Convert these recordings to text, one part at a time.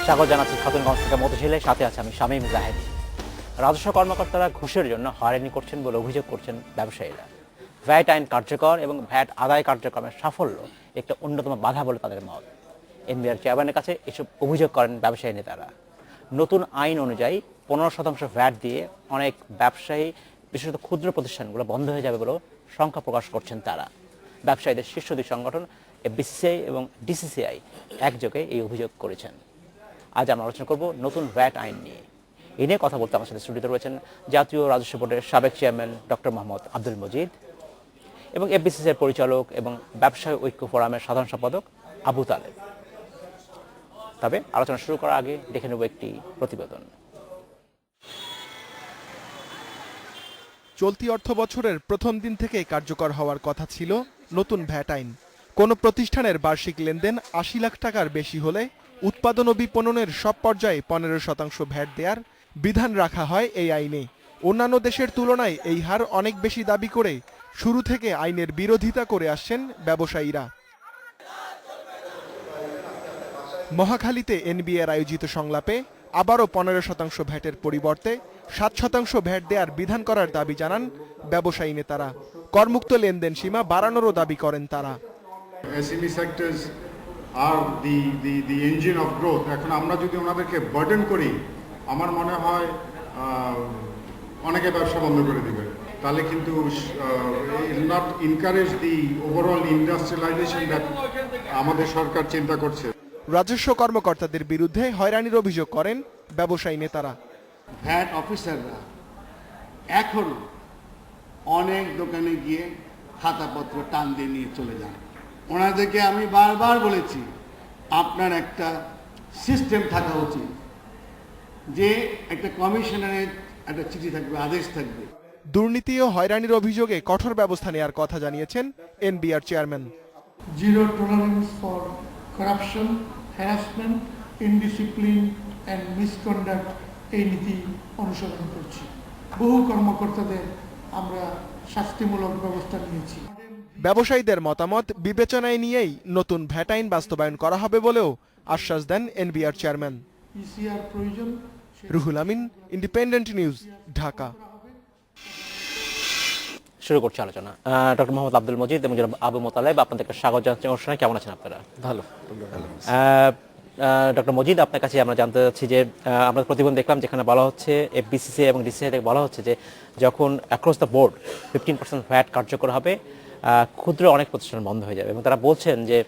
স্বাগত জানাচ্ছি খাতুনগঞ্জ থেকে মতিঝিলের সাথে আছে আমি শামীম জাহেদি। রাজস্ব কর্মকর্তারা ঘুষের জন্য হয়রানি করছেন বলে অভিযোগ করছেন ব্যবসায়ীরা। ভ্যাট আইন কার্যকর এবং ভ্যাট আদায় কার্যক্রমের সাফল্য একটা অন্যতম বাধা বলে তাদের মত। এনবিআর চেয়ারম্যানের কাছে এসব অভিযোগ করেন ব্যবসায়ী নেতারা। নতুন আইন অনুযায়ী 15% ভ্যাট দিয়ে অনেক ব্যবসায়ী বিশেষত ক্ষুদ্র প্রতিষ্ঠানগুলো বন্ধ হয়ে যাবে বলেও শঙ্কা প্রকাশ করছেন তারা। ব্যবসায়ীদের শীর্ষ দুই সংগঠন বিসিসিআই এবং ডিসিসিআই একযোগে এই অভিযোগ করেছেন। আজ আমরা আলোচনা করব নতুন ভ্যাট আইন নিয়ে। এ নিয়ে কথা বলতে আমার সাথে স্টুডিওতে রয়েছেন জাতীয় রাজস্ব বোর্ডের সাবেক চেয়ারম্যান ডক্টর মোহাম্মদ আব্দুল মজিদ এবং এফবিসিসিআইর পরিচালক এবং ব্যবসায়ী ঐক্য ফোরামের সাধারণ সম্পাদক আবু তালেব। তবে আলোচনা শুরু করার আগে দেখে নেব একটি প্রতিবেদন। চলতি অর্থবছরের প্রথম দিন থেকে কার্যকর হওয়ার কথা ছিল নতুন ভ্যাট আইন। কোনো প্রতিষ্ঠানের বার্ষিক লেনদেন ৮০ লাখ টাকার বেশি হলে উৎপাদন ও বিপণনের সব পর্যায়ে 15% ভ্যাট দেওয়ার বিধান রাখা হয় এই আইনে। অন্যান্য দেশের তুলনায় এই হার অনেক বেশি দাবি করে শুরু থেকে আইনের বিরোধিতা করে আসছেন ব্যবসায়ীরা। মহাখালীতে এনবিআর আয়োজিত সংলাপে আবারও 15% ভ্যাটের পরিবর্তে 7% ভ্যাট দেওয়ার বিধান করার দাবি জানান ব্যবসায়ী নেতারা। করমুক্ত লেনদেন সীমা বাড়ানোরও দাবি করেন তারা। SME sectors are the engine of growth. এখন আমরা যদি ওনাদেরকে বার্ডেন করি, আমার মনে হয় অনেকে ব্যবসা বন্ধ করে দিবে। তাহলে কিন্তু not encourage the overall industrialization that আমাদের সরকার চিন্তা করছে। রাজস্ব কর্মকর্তাদের বিরুদ্ধে হয়রানির অভিযোগ করেন ব্যবসায়ী নেতারা। ভ্যাট অফিসাররা এখনো অনেক দোকানে গিয়ে খাতাপত্র টান দিয়ে নিয়ে চলে যান। ওনাদেরকে আমি বারবার বলেছি, আপনার একটা সিস্টেম থাকা উচিত, যে একটা কমিশনারের একটা চিঠি থাকবে, আদেশ থাকবে। দুর্নীতি ও হয়রানির অভিযোগে কঠোর ব্যবস্থা নেওয়ার কথা জানিয়েছেন NBR chairman. Zero tolerance for corruption, harassment, indiscipline and misconduct এই নীতি অনুসরণ করছি। বহু কর্মকর্তাদের আমরা শাস্তিমূলক ব্যবস্থা নিয়েছি। ব্যবসায়ীদের মতামত বিবেচনায় নিয়েই নতুন ভ্যাট আইন বাস্তবায়ন করা হবে বলেও আশ্বাস দেন এনবিআর চেয়ারম্যান। ইসিআর প্রয়োজন। Ruhul Amin, independent news, Dhaka. শুরু করছি আলোচনা। ডক্টর মোহাম্মদ আব্দুল মজিদ এবং আবু মোতালেব, আপনাদেরকে স্বাগত জানাচ্ছি অনুষ্ঠানে। কেমন আছেন আপনারা? ভালো। ডক্টর মজিদ, আপনার কাছে আমরা জানতে চাচ্ছি যে আমরা প্রতিবেদন দেখলাম যেখানে বলা হচ্ছে এফবিসিসি এবং ডিসিসিআই থেকে বলা হচ্ছে যে যখন অ্যাক্রস দ্য বোর্ড 15% ভ্যাট কার্যকর হবে, ক্ষুদ্র অনেক প্রতিষ্ঠান বন্ধ হয়ে যাবে এবং তারা বলছেন যে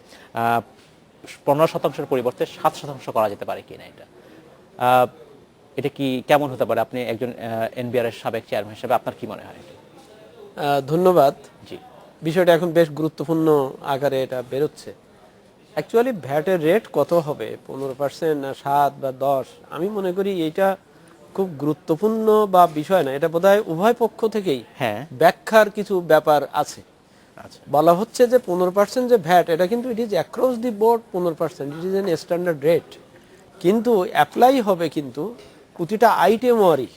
15%-এর পরিবর্তে 7% করা যেতে পারে কিনা। এটা কি কেমন হতে পারে? আপনি একজন এনবিআর এর সাবেক চেয়ারম্যান হিসেবে আপনার কি মনে হয়? ধন্যবাদ। জি, বিষয়টা এখন বেশ গুরুত্বপূর্ণ আকারে এটা বেরোচ্ছে। অ্যাকচুয়ালি ভ্যাটের রেট কত হবে, 15% না 7 বা 10, আমি মনে করি এইটা খুব গুরুত্বপূর্ণ বা বিষয় না। এটা বোধহয় উভয় পক্ষ থেকেই ব্যাখ্যার কিছু ব্যাপার আছে। বলা হচ্ছে যে 15% যে ভ্যাট, এটা কিন্তু it is across the board 15%, it is an standard rate. কিন্তু অ্যাপ্লাই হবে কিন্তু প্রতিটা আইটেম ওয়ারি,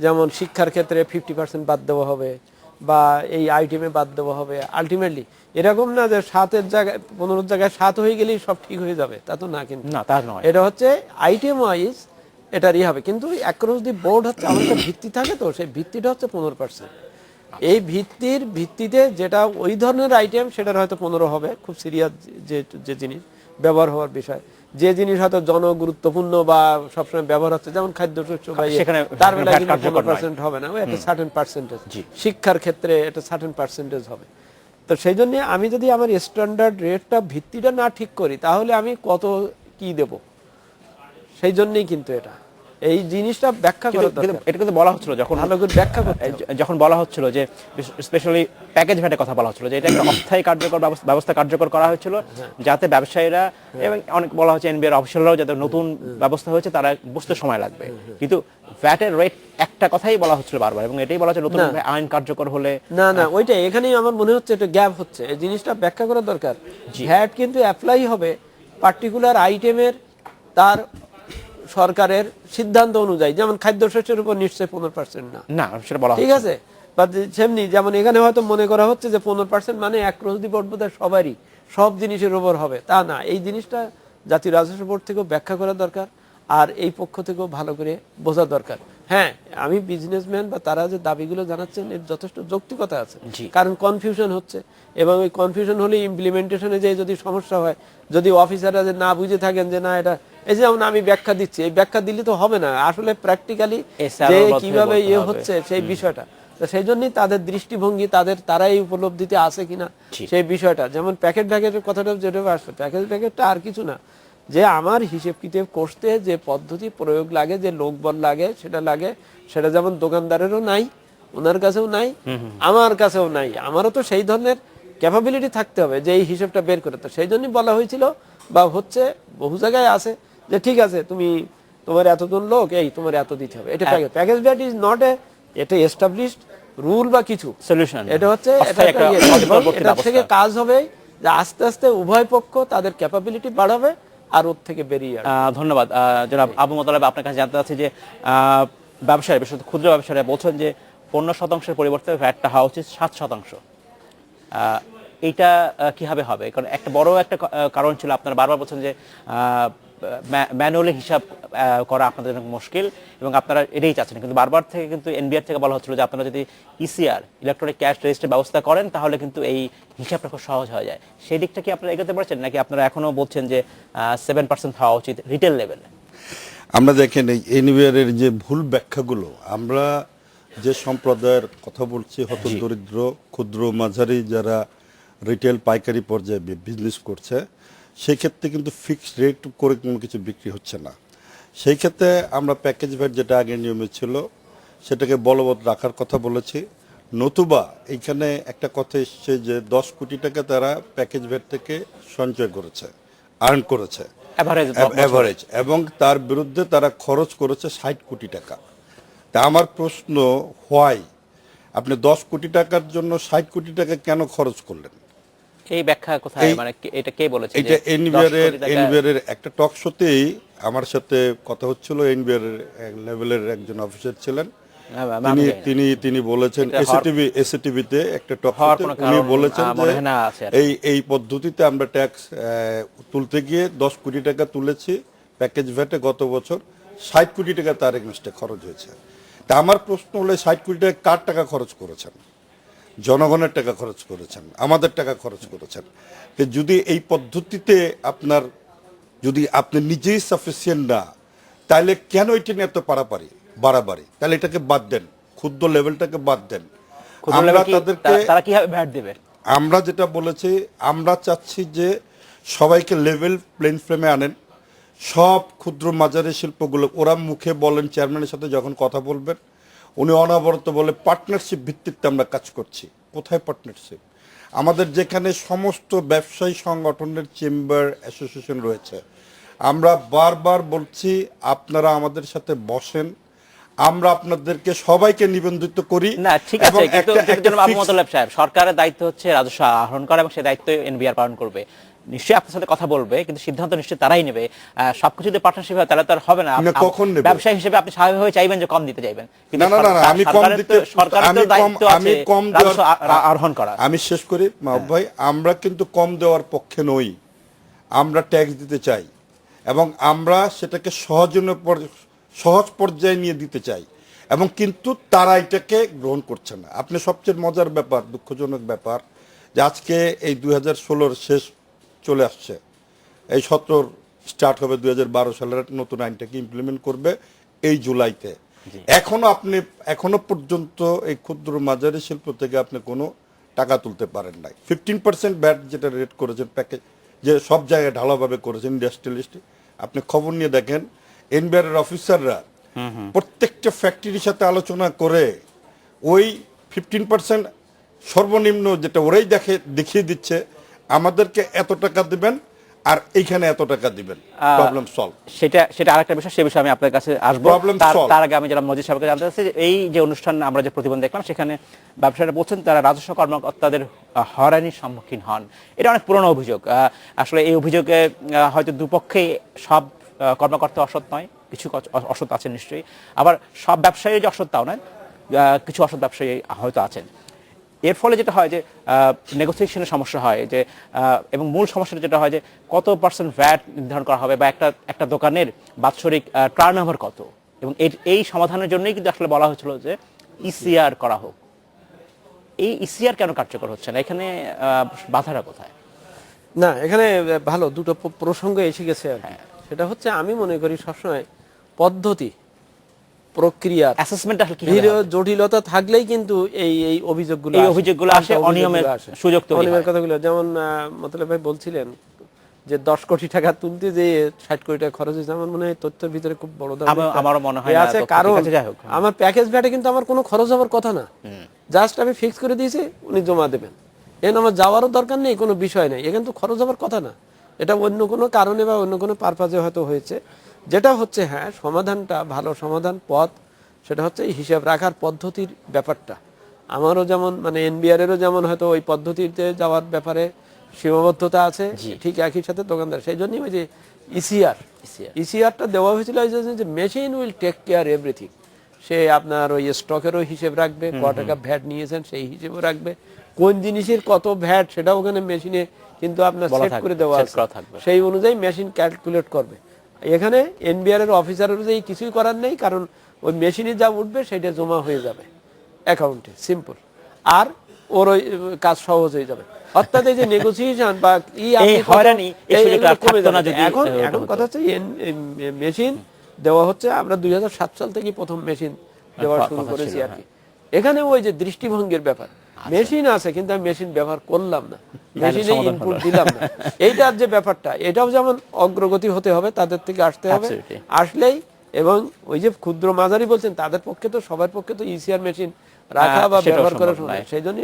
যেমন শিক্ষার ক্ষেত্রে 50% বাদ দেওয়া হবে বা এই আইটেমে বাদ দেওয়া হবে। আলটিমেটলি এরকম না যে 7-এর জায়গায় 15-এর জায়গায় 7 হয়ে গেলেই সব ঠিক হয়ে যাবে, তা তো না। কিন্তু না, তা নয়। এটা হচ্ছে আইটেম ওয়াইজ এটারই হবে। কিন্তু অ্যাক্রস দি বোর্ড হচ্ছে আমাদের ভিত্তি থাকে, তো সেই ভিত্তিটা হচ্ছে 15%। এই ভিত্তিতে যেটা ওই ধরনের আইটেম সেটার হয়তো 15 হবে, খুব সিরিয়াস যে জিনিস ব্যবহার হওয়ার বিষয়, যে জিনিস হয়তো জনগুরুত্বপূর্ণ বা সবসময় ব্যবহার হচ্ছে, যেমন খাদ্যশস্য বা তার বেলা কিন্তু 15% হবে না, একটা সার্টেন পার্সেন্টেজ। শিক্ষার ক্ষেত্রে এটা সার্টেন পার্সেন্টেজ হবে। তো সেই জন্য আমি যদি আমার স্ট্যান্ডার্ড রেটটা ভিত্তিটা না ঠিক করি, তাহলে আমি কত কি দেব, সেই জন্যই কিন্তু এটা এই জিনিসটা ব্যাখ্যা করা দরকার। এটা কিন্তু বলা হচ্ছিল যখন ভালো করে ব্যাখ্যা করতে, যখন বলা হচ্ছিল যে স্পেশালি প্যাকেজ ভ্যাটের কথা বলা হচ্ছিল যে এটা একটা অস্থায়ী কার্যকর ব্যবস্থা কার্যকর করা হয়েছিল, যাতে ব্যবসায়ীরা এবং অনেক বলা হচ্ছে এনবিআর অফিসিয়ালরাও যাতে নতুন ব্যবস্থা হয়েছে তারা বুঝতে সময় লাগবে। কিন্তু ভ্যাটের রেট একটা কথাই বলা হচ্ছিল বারবার, এবং এটাই বলা হচ্ছে নতুন আইন কার্যকর হলে না ওইটা এখানেই আমার মনে হচ্ছে একটা গ্যাপ হচ্ছে। এই জিনিসটা ব্যাখ্যা করা দরকার। ভ্যাট কিন্তু অ্যাপ্লাই হবে পার্টিকুলার আইটেমের তার সরকারের সিদ্ধান্ত অনুযায়ী, যেমন খাদ্যশস্যের উপর নিশ্চয়ই 15% না, সেটা বলা ঠিক আছে। বা সেমনি যেমন এখানে হয়তো মনে করা হচ্ছে যে 15% মানে অ্যাক্রস দি বোর্ড বোধহয় সবারই সব জিনিসের উপর হবে, তা না। এই জিনিসটা জাতীয় রাজস্ব বোর্ড থেকেও ব্যাখ্যা করা দরকার। আর এই পক্ষ থেকেও ভালো করে বোঝা দরকার। হ্যাঁ, আমি বিজনেসম্যান বা তারা যে দাবিগুলো জানাচ্ছেন এর যথেষ্ট যৌক্তিকতা আছে, জি। কারণ কনফিউশন হচ্ছে, এবং ওই কনফিউশন হলে ইমপ্লিমেন্টেশনে যে যদি সমস্যা হয়, যদি অফিসাররা যে না বুঝে থাকেন যে না এটা, এই যেমন আমি ব্যাখ্যা দিচ্ছি, এই ব্যাখ্যা দিলে তো হবে না, আসলে প্র্যাকটিক্যালি SRO যে বলতে কিভাবে বলতে হবে। হচ্ছে সেই বিষয়টা, তো সেই জন্যই তাদের দৃষ্টিভঙ্গি, তারা এই উপলব্ধিতে আছে কিনা জি। সেই বিষয়টা। যেমন প্যাকেট ব্যাগের কথাটা যেটা আসছে, প্যাকেট ব্যাগেরটা আর কিছু না, যে আমার হিসেব কিতাব করতে যে পদ্ধতি প্রয়োগ লাগে, যে লোকবল লাগে, সেটা যেমন দোকানদারেরও নাই, ওনার কাছেও নাই, আমার কাছেও নাই, আমারও তো সেই ধরনের ক্যাপাবিলিটি থাকতে হবে যে এই হিসেবটা বের করে। তো সেই জন্যই বলা হয়েছিল বা হচ্ছে, বহু জায়গায় আছে যে ঠিক আছে তোমার এতজন লোক, এই তোমার এত দিতে হবে, এটা প্যাকেজ ব্যাট ইজ নট এটা এস্টাবলিশড রুল বা কিছু সলিউশন, এটা হচ্ছে এটা থেকে কাজ হবে যে আস্তে আস্তে উভয় পক্ষ তাদের ক্যাপাবিলিটি বাড়াবে আর ওর থেকে বেরিয়ে আসবে। ধন্যবাদ জনাব আবু মোতালেব। আপনার কাছে জানতে চাচ্ছি যে ব্যবসায়ী, বিশেষত ক্ষুদ্র ব্যবসায়ীরা বলছেন যে 15% পরিবর্তে ভ্যাটটা হওয়া উচিত 7%। এইটা কিভাবে হবে? কারণ একটা বড় একটা কারণ ছিল, আপনারা বারবার বলছেন যে ম্যানুয়ালি হিসাব করা আপনাদের অনেক মুশকিল এবং আপনারা এটাই চাচ্ছেন, কিন্তু বারবার থেকে কিন্তু এনবিআর থেকে বলা হচ্ছিল যে আপনারা যদি ইসিআর ইলেকট্রনিক ক্যাশ রেজিস্টার ব্যবস্থা করেন তাহলে কিন্তু এই হিসাবটা খুব সহজ হয়ে যায়। সেই দিকটা কি আপনারা এগোতে পারছেন, নাকি আপনারা এখনো বলছেন যে 7% হওয়া উচিত রিটেল লেভেলে? আমরা দেখেন এই এনবিআর এর যে ভুল ব্যাখ্যাগুলো, আমরা যে সম্প্রদায়ের কথা বলছি, হতদরিদ্র ক্ষুদ্র মাঝারি যারা রিটেল পাইকারি পর্যায়ে বিজনেস করছে, সেই ক্ষেত্রে কিন্তু ফিক্সড রেট করে কোনো কিছু বিক্রি হচ্ছে না। সেই ক্ষেত্রে আমরা প্যাকেজ ভ্যাট যেটা আগে নিয়মে ছিল সেটাকে বলবৎ রাখার কথা বলেছি। নতুবা এইখানে একটা কথা এসছে যে 10 কোটি টাকা তারা প্যাকেজ ভ্যাট থেকে সঞ্চয় করেছে, আর্ন করেছে অ্যাভারেজ, এবং তার বিরুদ্ধে তারা খরচ করেছে 60 কোটি টাকা। তা আমার প্রশ্ন, হোয়াই আপনি 10 কোটি টাকার জন্য 60 কোটি টাকা কেন খরচ করলেন? এই ব্যাখ্যা কোথায়, মানে এটা কে বলেছে? এটা এনবিআর এর একটা টক শোতেই আমার সাথে কথা হচ্ছিল। এনবিআর এর লেভেলের একজন অফিসার ছিলেন, তিনি বলেছেন এসএটিভিতে একটা টক শোতে উনি বলেছেন যে এই পদ্ধতিতে আমরা ট্যাক্স তুলতে গিয়ে 10 কোটি টাকা তুলেছি প্যাকেজ ভ্যাটে, গত বছর 60 কোটি টাকা তার এগেইনস্টে খরচ হয়েছে। তা আমার প্রশ্ন হলো 60 কোটি টাকা কার টাকা খরচ করেছেন? জনগণের টাকা খরচ করেছেন, আমাদের টাকা খরচ করেছেন। তো যদি এই পদ্ধতিতে যদি আপনি নিজেই সাফিসিয়েন্ট না, তাহলে কেন এটা নিয়ে এত বাড়াবাড়ি? তাহলে এটাকে বাদ দেন, ক্ষুদ্র লেভেলটাকে বাদ দেন। আমরা তাদেরকে, তারা কিভাবে ভ্যাট দেবে? আমরা যেটা বলেছি, আমরা চাচ্ছি যে সবাইকে লেভেল প্লেন ফ্রেমে আনেন। সব ক্ষুদ্র মাঝারি শিল্পগুলো, ওরা মুখে বলেন, চেয়ারম্যানের সাথে যখন কথা বলবেন উনি অনবরত বলে পার্টনারশিপ ভিত্তিতে আমরা কাজ করছি। কোথায় পার্টনারশিপ? আমাদের যেখানে সমস্ত ব্যবসায়ী সংগঠনের চেম্বার অ্যাসোসিয়েশন রয়েছে, আমরা বারবার বলছি আপনারা আমাদের সাথে বসেন, আমরা আপনাদেরকে সবাইকে নিবন্ধিত করি। না ঠিক আছে, কিন্তু আবু মোতালেব সাহেব, সরকারের দায়িত্ব হচ্ছে রাজস্ব আহরণ করা এবং সেই দায়িত্ব এনবিআর পালন করবে। নিশ্চয়ই আপনার সাথে কথা বলবে, কিন্তু সিদ্ধান্ত নিশ্চয়ই তারাই নেবে। সবকিছু যদি পার্টনারশিপ হয় তাহলে তো আর হবে না। ব্যবসায়ী হিসেবে আপনি স্বাভাবিকভাবে চাইবেন যে কম দিতে চাইবেন, কিন্তু আহরণ করা। আমি শেষ করি মাহবুব ভাই, আমরা কিন্তু কম দেওয়ার পক্ষে নই, আমরা ট্যাক্স দিতে চাই এবং আমরা সেটাকে সহজ পর্যায়ে নিয়ে দিতে চাই, এবং কিন্তু তারা এটাকে গ্রহণ করছে না। আপনি সবচেয়ে মজার ব্যাপার, দুঃখজনক ব্যাপার যে আজকে এই 2016 শেষ চলে আসছে, এই 17 স্টার্ট হবে 2012 সালের নতুন আইনটাকে ইমপ্লিমেন্ট করবে এই জুলাইতে। এখনো পর্যন্ত এই ক্ষুদ্র মাঝারি শিল্প থেকে আপনি কোনো টাকা তুলতে পারেন নাই। 15% ব্যাট যেটা রেট করেছেন প্যাকেজ, যে সব জায়গায় ঢালাভাবে করেছেন ইন্ডাস্ট্রিয়ালিস্ট, আপনি খবর নিয়ে দেখেন এনবিআর এর অফিসাররা প্রত্যেকটা ফ্যাক্টরির সাথে আলোচনা করে ওই 15% সর্বনিম্ন যেটা ওরাই দেখিয়ে দিচ্ছে, আমাদেরকে এত টাকা দিবেন আর এইখানে এত টাকা দিবেন, প্রবলেম সলভ। সেটা আরেকটা বিষয়, সে বিষয়ে আমি আপনার কাছে আসবো। তার আগে আমি যারা মজিদ সাহেবকে জানতে চাচ্ছি, এই যে অনুষ্ঠান আমরা যে প্রতিবেদন দেখলাম সেখানে ব্যবসায়ীরা বলছেন তারা রাজস্ব কর্মকর্তাদের হয়রানির সম্মুখীন হন। এটা অনেক পুরনো অভিযোগ। আসলে এই অভিযোগে হয়তো দুপক্ষেই সব কর্মকর্তা অসৎ নয়, কিছু অসৎ আছেন নিশ্চয়ই, আবার সব ব্যবসায়ী যে অসৎ তাও নয়, কিছু অসৎ ব্যবসায়ী হয়তো আছেন। এর ফলে যেটা হয় যে নেগোসিয়েশনের সমস্যা হয় যে এবং মূল সমস্যাটা যেটা হয় যে কত পার্সেন্ট ভ্যাট নির্ধারণ করা হবে বা একটা দোকানের বাৎসরিক টার্নওভার কত, এবং এই সমাধানের জন্যই কিন্তু আসলে বলা হয়েছিল যে ইসিআর করা হোক। এই ইসিআর কেন কার্যকর হচ্ছে না? এখানে বাধাটা কোথায়? না, এখানে ভালো দুটো প্রসঙ্গ এসে গেছে আর কি। সেটা হচ্ছে আমি মনে করি সবসময় পদ্ধতি প্রক্রিয়া অ্যাসেসমেন্ট আসলে কি জটিলতা থাকলেই কিন্তু এই অভিযোগগুলো আসে, অনিয়মের সুযোগ তৈরি হয়। অনিয়মের কথাগুলো যেমন মতলব ভাই বলছিলেন যে 10 কোটি টাকা তুলতে যে 60 কোটি টাকা খরচ হয়েছে, আমার মনে হয় তথ্যের ভিতরে খুব বড় আমারও মনে হয় আছে। কারণ আমার প্যাকেজ ভ্যাটে কিন্তু আমার কোনো খরচ হওয়ার কথা না, জাস্ট আমি ফিক্স করে দিয়েছি উনি জমা দেবেন, এখানে আমার যাওয়ারও দরকার নেই, কোনো বিষয় নেই, এখানে তো খরচ হওয়ার কথা না। এটা অন্য কোনো কারণে বা অন্য কোনো পারপাজে হয়তো হয়েছে। যেটা হচ্ছে হ্যাঁ সমাধানটা ভালো সমাধান পথ, সেটা হচ্ছে এই হিসাব রাখার পদ্ধতির ব্যাপারটা। আমারও যেমন মানে এনবিআর এরও যেমন হয়তো ওই পদ্ধতিতে যাওয়ার ব্যাপারে সীমাবদ্ধতা আছে, ঠিক একই সাথে দোকানদার। সেই জন্যই ওই যে ইসিআরটা দেওয়া হয়েছিল যে machine will take care everything. সে আপনার ওই স্টকেরও হিসেব রাখবে, ক টাকা ভ্যাট নিয়েছেন সেই হিসেবেও রাখবে, কোন জিনিসের কত ভ্যাট সেটা ওখানে মেশিনে কিন্তু আপনার সেট করে দেওয়া আছে, সেই অনুযায়ী মেশিন ক্যালকুলেট করবে। এখানে এনবিআর এর অফিসার অনুযায়ী কিছুই করার নেই, কারণ ওই মেশিনে যা উঠবে সেটা জমা হয়ে যাবে অ্যাকাউন্টে, সিম্পল, আর ওর ওই কাজ সহজ হয়ে যাবে। অর্থাৎ এই যে নেগোসিয়েশন বা এখন কথা হচ্ছে মেশিন দেওয়া হচ্ছে, আমরা 2007 সাল থেকে প্রথম মেশিন দেওয়া শুরু করেছি আর কি। এখানে ওই যে দৃষ্টিভঙ্গির ব্যাপার, মেশিন আছে কিন্তু আমি মেশিন ব্যবহার করলাম না, মেশিনে ইনপুট দিলাম না, এইটার যে ব্যাপারটা, এটাও যেমন অগ্রগতি হতে হবে, তাদের থেকে আসতে হবে, আসলেই। এবং ওই যে ক্ষুদ্র মাঝারি বলছেন তাদের পক্ষে তো সবার পক্ষে তো ইসিআর মেশিন রাখা বা ব্যবহার করা সম্ভব, সেই জন্য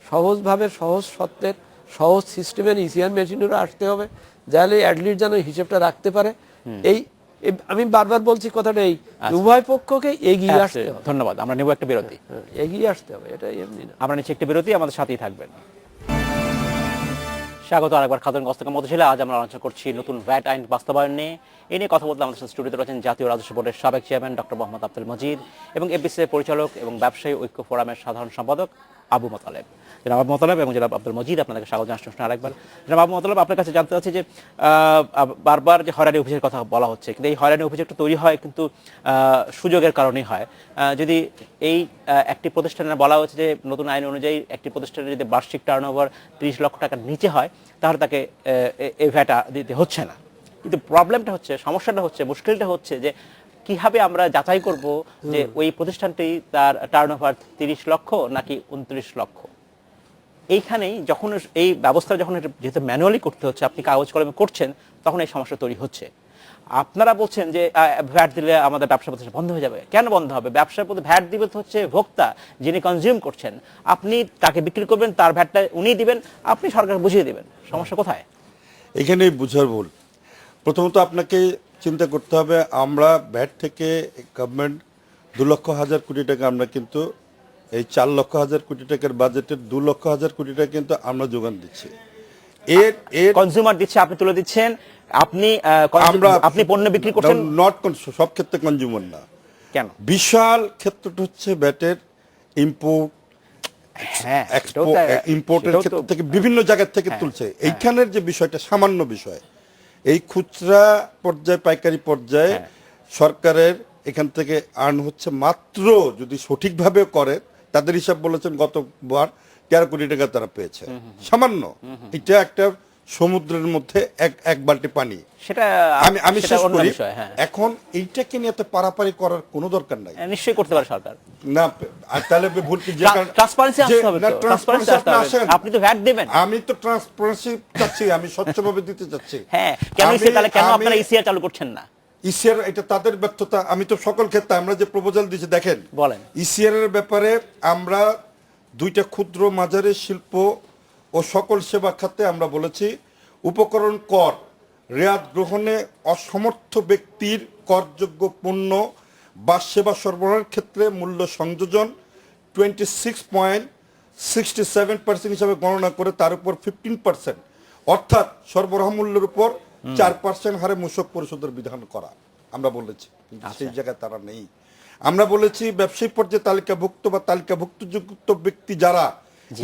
সহজভাবে সহজ সত্যের সহজ সিস্টেমের ইসিআর মেশিনেরও আসতে হবে, যাহলে অ্যাটলিস্ট যেন হিসেবটা রাখতে পারে। এই আমি বারবার বলছি কথাটা, এই উভয় পক্ষকে এগিয়ে আসতে হবে। ধন্যবাদ। আমরা নেব একটা বিরতি, এগিয়ে আসতে হবে, এটা এমনি না। আমরা নিচ্ছি একটা বিরতি, আমাদের সাথেই থাকবেন। স্বাগত আরেকবার খাদ্য গস্তকে মধ্যশীলে। আজ আমরা আলোচনা করছি নতুন ভ্যাট আইন বাস্তবায়ন নিয়ে। এ নিয়ে কথা বলতে আমাদের সাথে স্টুডিওতে রয়েছেন জাতীয় রাজস্ব বোর্ডের সাবেক চেয়ারম্যান ডক্টর মোহাম্মদ আব্দুল মজিদ এবং এফবিসি এর পরিচালক এবং ব্যবসায়ী ঐক্য ফোরামের সাধারণ সম্পাদক আবু মোতালেব। জনাব আবু মোতালেব এবং জনাব আব্দুল মজিদ, আপনাদেরকে স্বাগত জানাচ্ছি আরেকবার। জনাব আবু মোতালেব, আপনার কাছে জানতে চাচ্ছি যে বারবার যে হয়রানি অভিযোগের কথা বলা হচ্ছে, কিন্তু এই হয়রানি অভিযোগটা তৈরি হয় কিন্তু সুযোগের কারণেই হয়। যদি এই একটি প্রতিষ্ঠানের বলা হচ্ছে যে নতুন আইন অনুযায়ী একটি প্রতিষ্ঠানের যদি বার্ষিক টার্নওভার 30 লক্ষ টাকার নিচে হয় তাহলে তাকে এই ভ্যাটা দিতে হচ্ছে না, কিন্তু প্রবলেমটা হচ্ছে, সমস্যাটা হচ্ছে, মুশকিলটা হচ্ছে যে কিভাবে আমরা যাচাই করব যে ওই প্রতিষ্ঠানটি তার টার্নওভার 30 লক্ষ নাকি 29 লক্ষ। এইখানেই যখন এই ব্যবস্থা যখন যেহেতু ম্যানুয়ালি করতে হচ্ছে, আপনি কাগজ কলমে করছেন, তখন এই সমস্যা তৈরি হচ্ছে। আপনারা বলছেন যে ভ্যাট দিলে আমাদের ব্যবসা প্রতিষ্ঠান বন্ধ হয়ে যাবে। কেন বন্ধ হবে? ব্যবসার প্রতি ভ্যাট দিবে তো হচ্ছে ভোক্তা, যিনি কনজিউম করছেন। আপনি তাকে বিক্রি করবেন, তার ভ্যাটটা উনি দিবেন, আপনি সরকার বুঝিয়ে দিবেন। সমস্যা কোথায়? এখানেই বুঝার ভুল। প্রথমত আপনাকে চিন্তা করতে হবে, আমরা ভ্যাট থেকে গভর্নমেন্ট 2 লক্ষ হাজার কোটি টাকা, আমরা কিন্তু এই 4 লক্ষ হাজার কোটি টাকার বাজেটের 2 লক্ষ হাজার কোটি টাকা কিন্তু আমরা যোগান দিচ্ছি। এর কনজিউমার দিচ্ছে, আপনি তুলে দিচ্ছেন, আপনি পণ্য বিক্রি করছেন। নট সব ক্ষেত্রে কনজিউমার না। কেন? বিশাল ক্ষেত্রটা হচ্ছে ভ্যাটের ইম্পোর্ট, ইম্পোর্টের ক্ষেত্র থেকে বিভিন্ন জায়গা থেকে তুলছে। এইখানের যে বিষয়টা সামান্য বিষয়, এই খুচরা পর্যায়ে পাইকারি পর্যায়ে সরকারের এখান থেকে আর্ন হচ্ছে মাত্র, যদি সঠিকভাবে করে, তাদের হিসাব বলেছেন গতবার 13 কোটি টাকা তারা পেয়েছে। সামান্য, এটা একটা সমুদ্রের মধ্যে এক বালতি পানি। সেটা আমি শেষ করি। এখন এইটাকে নিয়ে এত পারাপারি করার কোনো দরকার নাই। নিশ্চয়ই করতে পারে সরকার না, তাহলে ভুল কি? ট্রান্সপারেন্সি আসতে হবে তো, ট্রান্সপারেন্সি আসতে হবে। আপনি তো ভ্যাট দিবেন। আমি তো ট্রান্সপারেন্সি চাচ্ছি, আমি স্বচ্ছভাবে দিতে চাচ্ছি। হ্যাঁ, কেন তাহলে কেন আপনারা ইসিআর চালু করছেন না? ইসিআর এটা তাদের ব্যর্থতা। আমি তো সকল ক্ষেত্রে আমরা যে প্রপোজাল দিয়েছি দেখেন, বলেন। ইসিআর এর ব্যাপারে আমরা 2টা ক্ষুদ্র মাঝারি শিল্প ও সকল সেবা খাতে আমরা বলেছি উপকরণ কর রেয়াত গ্রহণে অসমর্থ ব্যক্তির করযোগ্য পণ্য বা সেবা সরবরাহের ক্ষেত্রে মূল্য সংযোজন 26.67% হিসাবে গণনা করে তার উপর 15%, অর্থাৎ সরবরাহ মূল্যের উপর 4% হারে মূসক পরিশোধের বিধান করা আমরা বলেছি। কিন্তু সেই জায়গায় তারা নেই। আমরা বলেছি ব্যবসায়িক পর্যায়ে তালিকাভুক্ত বা তালিকাভুক্তযুক্ত ব্যক্তি যারা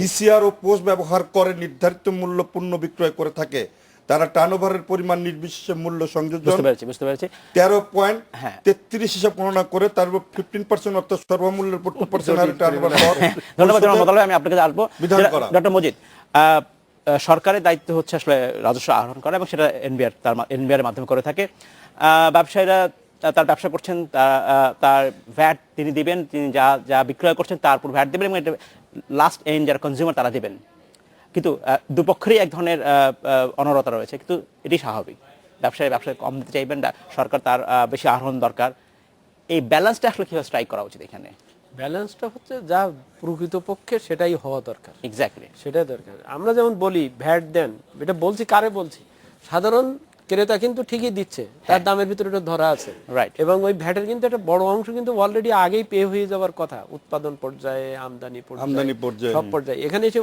ইসিআর ও পোস্ট ব্যবহার করে নির্ধারিত মূল্য পণ্য বিক্রয় করে থাকে, তারা টার্নওভারের পরিমাণ নির্বিশেষে মূল্য সংযোজন বুঝতে পেরেছি 13.33 হিসাব গণনা করে তার 15% অর্থাৎ সর্বমূল্যের উপর 2% হারে টার্নওভার ধন্যবাদ জনাব মোতালেব। আমি আপনার কাছে আসবো। বিধান করা। ডক্টর মজিদ, সরকারের দায়িত্ব হচ্ছে আসলে রাজস্ব আহরণ করা এবং সেটা এনবিআর এর মাধ্যমে করে থাকে। ব্যবসায়ীরা তার ব্যবসা করছেন, তার ভ্যাট তিনি দিবেন, তিনি যা যা বিক্রয় করছেন তার উপর ভ্যাট দেবেন এবং এটা লাস্ট এন্ড যারা কনজিউমার তারা দেবেন। কিন্তু দুপক্ষেরই এক ধরনের অনরতা রয়েছে, কিন্তু এটি স্বাভাবিক। ব্যবসায়ী কম দিতে চাইবেন, সরকার তার বেশি আহরণ দরকার। এই ব্যালেন্সটা আসলে কীভাবে স্ট্রাইক করা উচিত এখানে? ব্যালেন্সটা হচ্ছে যা প্রকৃতপক্ষে সেটাই হওয়া দরকার, এক্স্যাক্টলি সেটাই দরকার। আমরা যেমন বলি ভ্যাট দেন, এটা বলছি কারে বলছি, সাধারণ ক্রেতা কিন্তু ঠিকই দিচ্ছে, তার দামের ভিতরে এটা ধরা আছে, রাইট। এবং ওই ভ্যাটের কিন্তু একটা বড় অংশ কিন্তু অলরেডি আগেই পে হয়ে যাওয়ার কথা, উৎপাদন পর্যায়ে, আমদানি পর্যায়ে, সব পর্যায়ে। এখানে এসে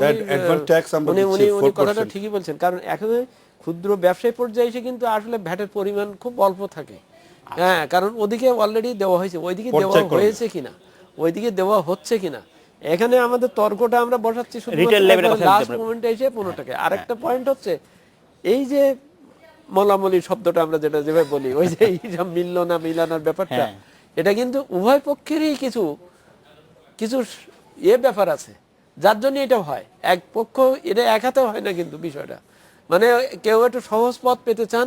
উনি কথাটা ঠিকই বলছেন, কারণ এখন ক্ষুদ্র ব্যবসায়ী পর্যায়ে এসে কিন্তু আসলে ভ্যাটের পরিমাণ খুব অল্প থাকে। হ্যাঁ, কারণ ওদিকে অলরেডি দেওয়া হয়েছে, ওইদিকে দেওয়া হয়েছে কিনা, ওইদিকে দেওয়া হচ্ছে কিনা, এখানে আমাদের তর্কটা আমরা বসাচ্ছি শুধু লাস্ট মোমেন্টে এসে 15 টাকা। আরেকটা পয়েন্ট হচ্ছে এই যে মলামলি শব্দটা আমরা যেভাবে বলি, ওই যে হিসাব মিলল না মিলানোর ব্যাপারটা, এটা কিন্তু উভয় পক্ষেরই কিছু কিছু ব্যাপার আছে যার জন্য এটা হয়। এক পক্ষ এটা এক হাতে হয় না কিন্তু বিষয়টা, মানে কেউ একটু সহজ পথ পেতে চান,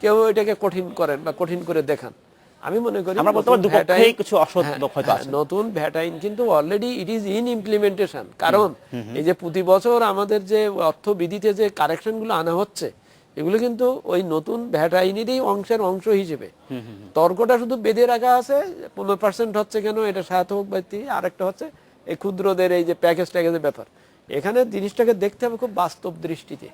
কেউ এটাকে কঠিন করেন বা কঠিন করে দেখান। আমি মনে করি নতুন ভ্যাট আইন কিন্তু already it is in implementation. কারণ এই যে প্রতি বছর আমাদের যে অর্থবিধিতে যে কারেকশন গুলো আনা হচ্ছে, এগুলো কিন্তু ওই নতুন ভ্যাট আইনেরই অংশ হিসেবে। তর্কটা শুধু বেঁধে রাখা আছে 15% হচ্ছে কেন, এটা সার্থক ব্যক্তি। আরেকটা হচ্ছে এই ক্ষুদ্রদের এই যে প্যাকেজের ব্যাপার। এখানে জিনিসটাকে দেখতে হবে খুব বাস্তব দৃষ্টিতে,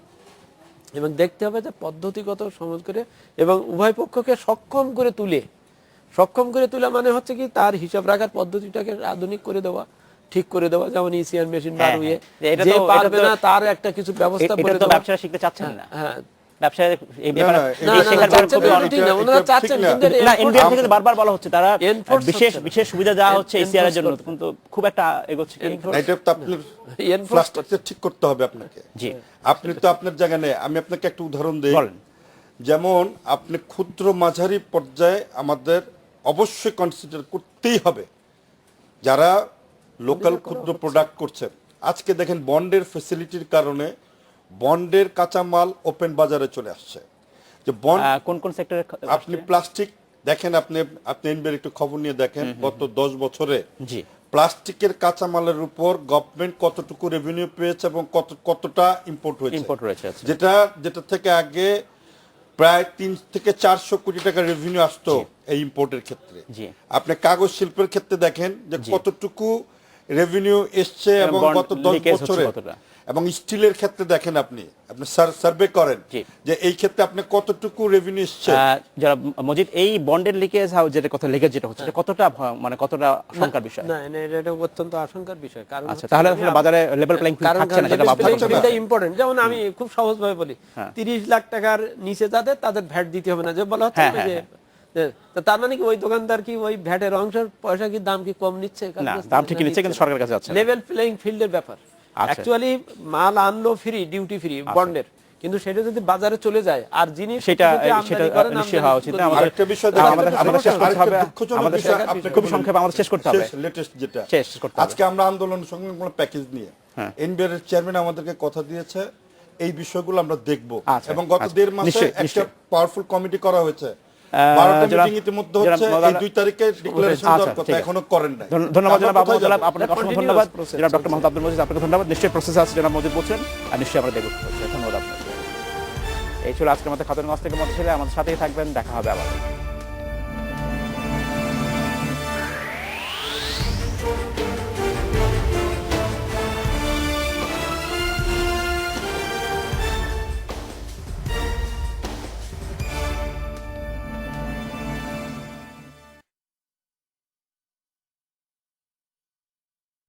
এবং দেখতে হবে যে পদ্ধতিগত সমাজ করে এবং উভয় পক্ষকে সক্ষম করে তোলা মানে হচ্ছে কি তার হিসাব রাখার পদ্ধতিটাকে আধুনিক করে দেওয়া, ঠিক করে দেওয়া। যেমন ইসিআর মেশিন বাড়িয়ে যে পারবে না তার একটা কিছু ব্যবস্থা করে দেওয়া। ব্যবসায়ীরা শিখতে চাচ্ছেন না, হ্যাঁ বারবার বলা হচ্ছে তারা বিশেষ সুবিধা দেওয়া হচ্ছে এসিআর এর জন্য, কিন্তু খুব একটা এগোচ্ছে। ঠিক করতে হবে আপনাকে। জি, আপনি তো আপনার জায়গা নেই। আমি আপনাকে একটা উদাহরণ দিই। যেমন আপনি ক্ষুদ্র মাঝারি পর্যায়ে আমাদের অবশ্যই কনসিডার করতেই হবে যারা লোকাল ক্ষুদ্র প্রোডাক্ট করছেন। আজকে দেখেন বন্ডের ফ্যাসিলিটির কারণে বন্ডের কাঁচামাল ওপেন বাজারে চলে আসছে। যে বন্ড কোন সেক্টরে আপনি প্লাস্টিক দেখেন, আপনি এনবিআর একটু খবর নিয়ে দেখেন গত 10 বছরে প্লাস্টিকের কাঁচামালের উপর গভর্নমেন্ট কতটুকু রেভিনিউ পেয়েছে এবং কতটা ইম্পোর্ট হয়েছে, যেটা থেকে আগে প্রায় 3 থেকে 400 কোটি টাকা রেভিনিউ আসতো এই ইম্পোর্টের ক্ষেত্রে। আপনি কাগজ শিল্পের ক্ষেত্রে দেখেন যে কতটুকু রেভিনিউ এসছে এবং গত 10 বছরে, এবং স্টিলের ক্ষেত্রে দেখেন আপনি সার্ভে করেন যে এই ক্ষেত্রে আপনি কতটুকু রেভিনিউ এসছে। যারা মজিদ, এই বন্ডের লিকেজ যেটা হচ্ছে এটা কতটা মানে কতটা আশঙ্কার বিষয়? না, এটা অত্যন্ত আশঙ্কার বিষয়। কারণ তাহলে আসলে বাজারে লেভেল প্লেইং ফিল্ড থাকছে না, সেটা ইম্পর্টেন্ট। যেমন আমি খুব সহজ ভাবে বলি, 30 লাখ টাকার নিচে তাদের ভ্যাট দিতে হবে না, যে বলা হচ্ছে যে তার মানে কি ওই দোকানদার কি ওই ভ্যাটের অংশের পয়সা কি দাম কি কম নিচ্ছে? না, দাম ঠিকই নিচ্ছে, কিন্তু সরকারের কাছে যাচ্ছে। লেভেল প্লেইং ফিল্ডের ব্যাপার। অ্যাকচুয়ালি মাল আনলো ফ্রি, ডিউটি ফ্রি বন্ডের, কিন্তু সেটা যদি বাজারে চলে যায় আর জিনিস সেটা নিশ্চয়ই হওয়া উচিত। আরেকটা বিষয় আমাদের শেষ করতে হবে, খুব সংক্ষেপে আমাদের শেষ করতে হবে। লেটেস্ট যেটা আজকে আমরা আন্দোলন সংগ্রাম প্যাকেজ নিয়ে এনবিআর এর চেয়ারম্যান আমাদেরকে কথা দিয়েছে এই বিষয়গুলো আমরা দেখব, এবং গত 1.5 মাসে একটা পাওয়ারফুল কমিটি করা হয়েছে। 12টা মিটিং ইতিমধ্যে হচ্ছে, এই 2 তারিখে ডিক্লারেশন দেওয়ার কথা এখনো করেন নাই। ধন্যবাদ জনাব আবু আব্দুল্লাহ, আপনাকে অসংখ্য ধন্যবাদ। জনাব ডক্টর মোহাম্মদ আব্দুল মজিদ, আপনাকে ধন্যবাদ। নিশ্চয়ই প্রসেস আছে জনাব মজিদ বলছেন, আর নিশ্চয়ই আমরা দেখব। ধন্যবাদ আপনাকে। এই ছিল আজকের মতো খাতুনগঞ্জ থেকে মত ছিল। আমাদের সাথেই থাকবেন, দেখা হবে আবার।